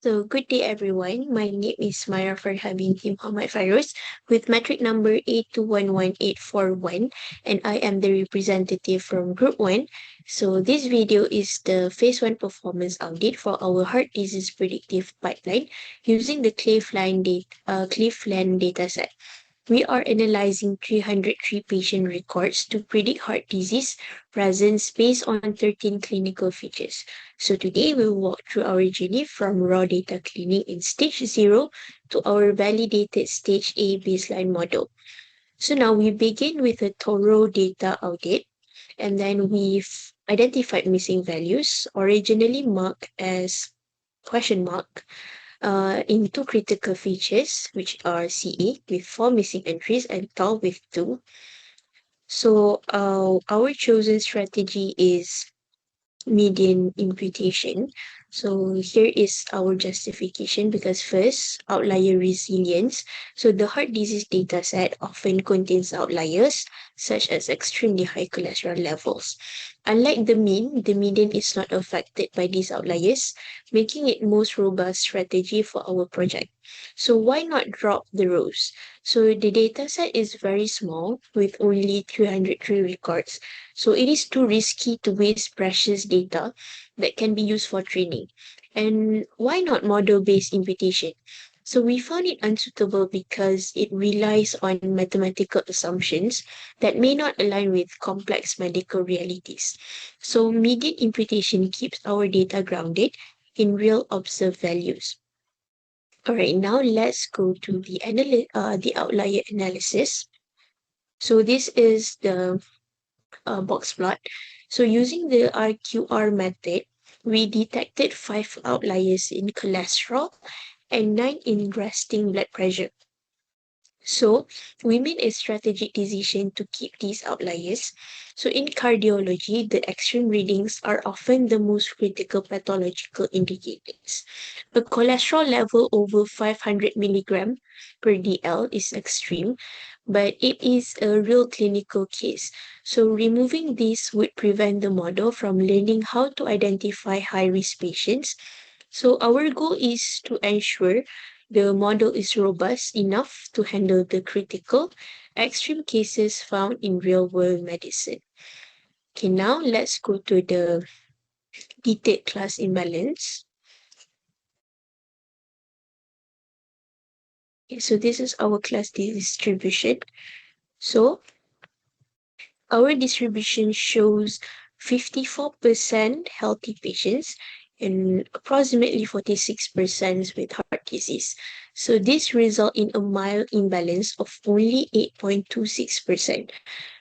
So, good day everyone. My name is Myra Farha binti Muhammad Fairuz with metric number 8211841, and I am the representative from Group 1. So, this video is the Phase 1 performance audit for our heart disease predictive pipeline using the Cleveland dataset. We are analyzing 303 patient records to predict heart disease presence based on 13 clinical features. So today we'll walk through our journey from raw data cleaning in stage 0 to our validated stage A baseline model. So now we begin with a thorough data audit, and then we've identified missing values originally marked as question mark in two critical features, which are CA with 4 missing entries and tau with 2. So our chosen strategy is median imputation. So here is our justification because first, outlier resilience. So the heart disease data set often contains outliers such as extremely high cholesterol levels. Unlike the mean, the median is not affected by these outliers, making it most robust strategy for our project. So why not drop the rows? So the data set is very small with only 303 records. So it is too risky to waste precious data that can be used for training. And why not model-based imputation? So we found it unsuitable because it relies on mathematical assumptions that may not align with complex medical realities. So median imputation keeps our data grounded in real observed values. All right, now let's go to the outlier analysis. So this is the box plot. So using the RQR method, we detected 5 outliers in cholesterol and 9 in resting blood pressure. So we made a strategic decision to keep these outliers. So in cardiology, the extreme readings are often the most critical pathological indicators. A cholesterol level over 500 milligram per DL is extreme, but it is a real clinical case. So removing this would prevent the model from learning how to identify high-risk patients. So our goal is to ensure the model is robust enough to handle the critical, extreme cases found in real-world medicine. Okay, now let's go to the detailed class imbalance. Okay, so this is our class distribution. So our distribution shows 54% healthy patients and approximately 46% with heart disease. So this result in a mild imbalance of only 8.26%.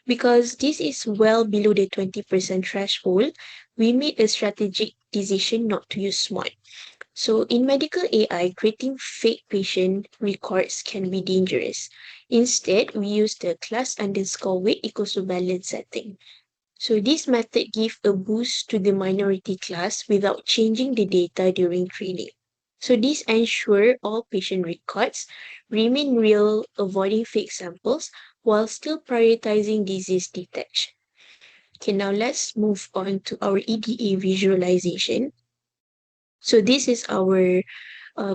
Because this is well below the 20% threshold, we made a strategic decision not to use SMART. So in medical AI, creating fake patient records can be dangerous. Instead, we use the class underscore weight equals to balance setting. So this method gives a boost to the minority class without changing the data during training. So this ensures all patient records remain real, avoiding fake samples while still prioritizing disease detection. Okay, now let's move on to our EDA visualization. So this is our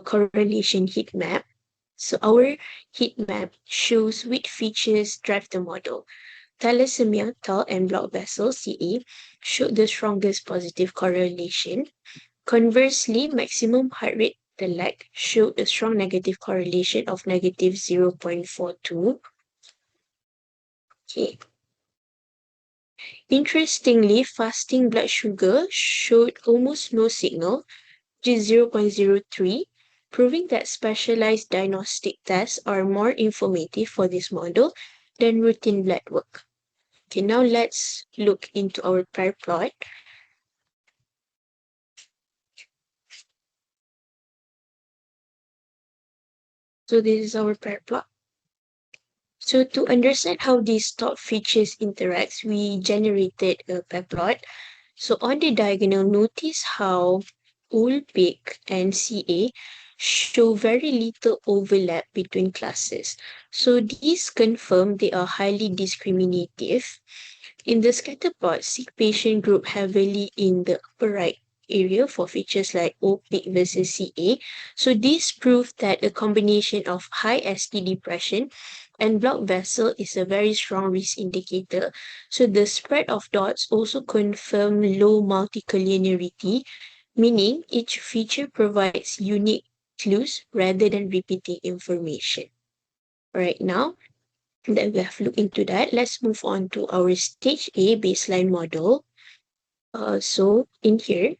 correlation heat map. So our heat map shows which features drive the model. Thalassemia, tau, and blood vessels, CA, showed the strongest positive correlation. Conversely, maximum heart rate, the lag, showed a strong negative correlation of negative 0.42. Okay. Interestingly, fasting blood sugar showed almost no signal, which is 0.03, proving that specialized diagnostic tests are more informative for this model than routine blood work. Okay, now let's look into our pair plot. So this is our pair plot. So to understand how these top features interact, we generated a pair plot. So on the diagonal, notice how OLPIC and CA show very little overlap between classes. So these confirm they are highly discriminative. In the scatter plot, sick patient group heavily in the upper right area for features like O-peak versus CA. So this proved that a combination of high ST depression and blocked vessel is a very strong risk indicator. So the spread of dots also confirm low multicollinearity, meaning each feature provides unique clues rather than repeating information. Right now that we have looked into that, let's move on to our stage A baseline model. So in here,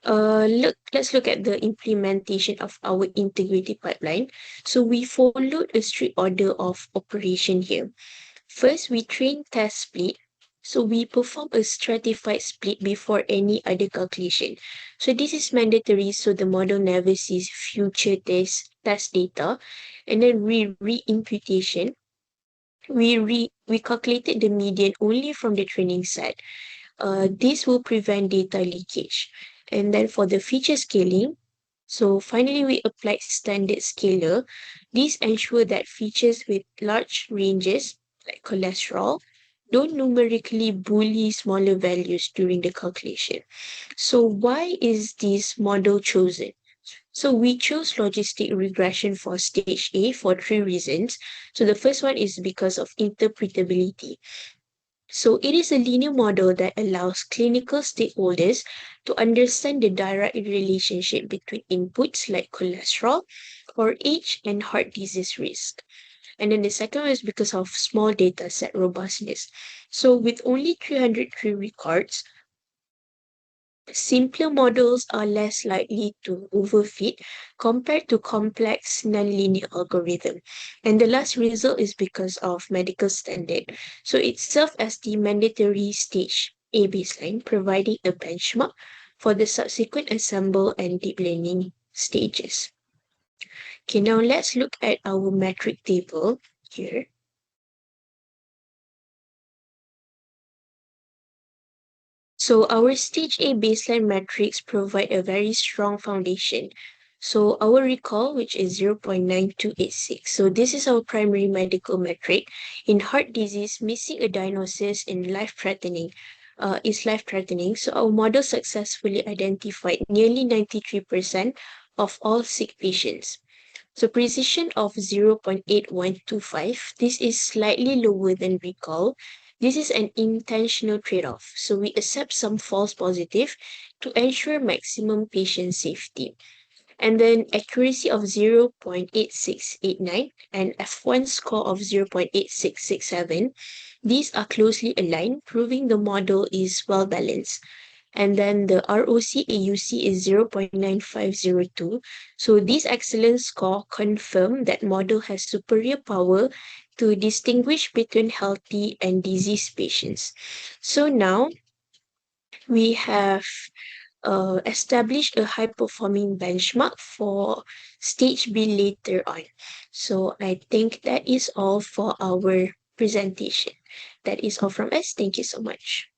let's look at the implementation of our integrity pipeline. So we followed a strict order of operation here. First, we train test split. So we perform a stratified split before any other calculation. So this is mandatory so the model never sees future test data. And then re-imputation. We calculated the median only from the training set. This will prevent data leakage. And then for the feature scaling, so finally we applied standard scaler. These ensure that features with large ranges, like cholesterol, don't numerically bully smaller values during the calculation. So why is this model chosen? So we chose logistic regression for stage A for three reasons. So the first one is because of interpretability. So it is a linear model that allows clinical stakeholders to understand the direct relationship between inputs like cholesterol or age and heart disease risk. And then the second one is because of small data set robustness. So with only 303 records, simpler models are less likely to overfit compared to complex nonlinear algorithm. And the last result is because of medical standard. So it serves as the mandatory stage A baseline, providing a benchmark for the subsequent ensemble and deep learning stages. Okay, now let's look at our metric table here. So our stage A baseline metrics provide a very strong foundation. So our recall, which is 0.9286. So this is our primary medical metric. In heart disease, missing a diagnosis in life-threatening is life-threatening. So our model successfully identified nearly 93% of all sick patients. So precision of 0.8125, this is slightly lower than recall. This is an intentional trade-off. So we accept some false positive to ensure maximum patient safety. And then accuracy of 0.8689 and F1 score of 0.8667. These are closely aligned, proving the model is well balanced. And then the ROC AUC is 0.9502. So this excellent score confirm that model has superior power to distinguish between healthy and diseased patients. So now we have established a high-performing benchmark for stage B later on. So I think that is all for our presentation. That is all from us. Thank you so much.